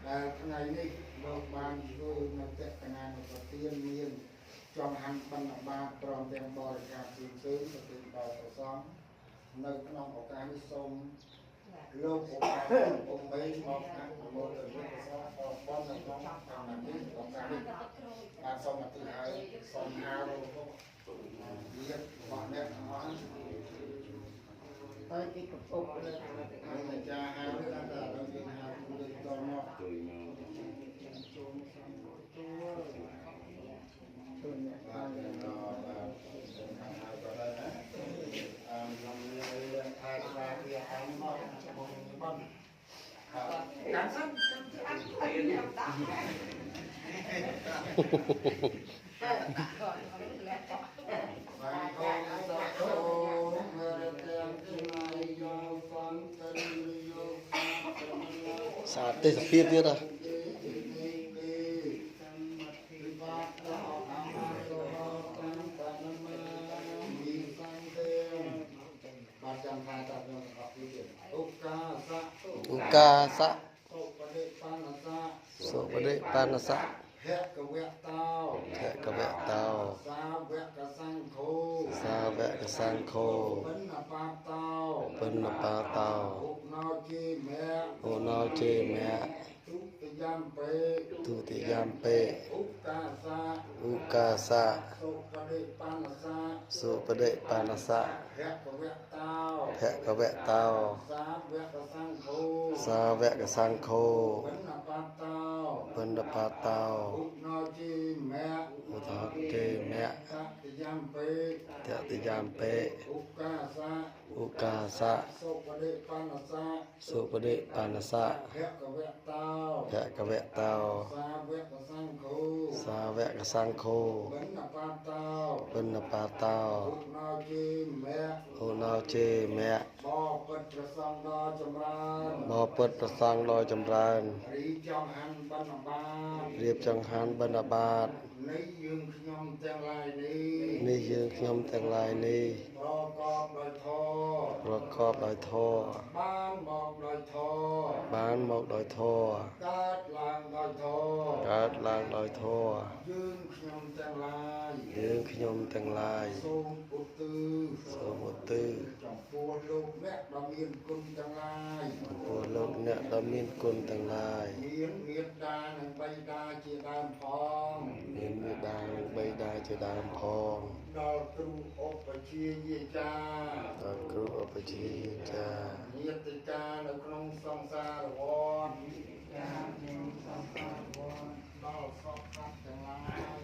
ដែលថ្ងៃនេះលោកបានធ្វើនៅតេកណានុប្រទានមានចំហាន់បណ្ឌបាតព្រមទាំងបរិការផ្សេងៗទៅទីដល់ប្រសងនៅក្នុងឱកាសនេះសូមលោកឧបាអង្គអង្គមេមកអនុមោទនាសពបងនៅក្នុងកម្មនេះឱកាសនេះបានសូមអធិស្ឋានសូមហៅលោកវិទ្យារបស់អ្នកទាំងអស់ហើយទីកំពុងលើអាចារ្យហៅថាដល់យើងហៅលើតមកជួយចូលបានដល់ហៅក៏ដែរណាខ្ញុំលើថែខ្លាវាឲ្យមកបងកាន់សិនអត់ទៅខ្ញុំដាក់សាទេសភាពទៀតហ៎ឧកាសៈសុបដិបាណសៈភគវៈតោសាវកសង្ឃោបិណ្ឌបាតោឧណោជេមៈទុតិយំពេឧកាសៈសុបដិបាណសៈភគវៈតោសាវកសង្ឃោបិណ្ឌបាតោឧណោជេមៈតតិយំពេឧកាសៈសុបដិបាណសៈភគវៈតោសាវកសង្ឃោបិណ្ឌបាតោឧណោជេមៈបពុទ្ធប្រសង្ឃដ៏ចម្រើនរៀបចង្ហាន់បណ្ឌបាតនេះយើងខ្ញុំទាំងឡាយនេះប្រកបដោយធម៌បានមកដោយធម៌កើតឡើងដោយធម៌យើងខ្ញុំទាំងឡាយសូមឧទ្ទិសចំពោះលោកអ្នកដ៏មានគុណទាំងឡាយមានមេត្តានិងបិតាជាដើមផងដល់គ្រូឧបជាយាចាញាតិកានៅក្នុងសង្សារវដ្តដល់សពសត្វទាំងឡាយ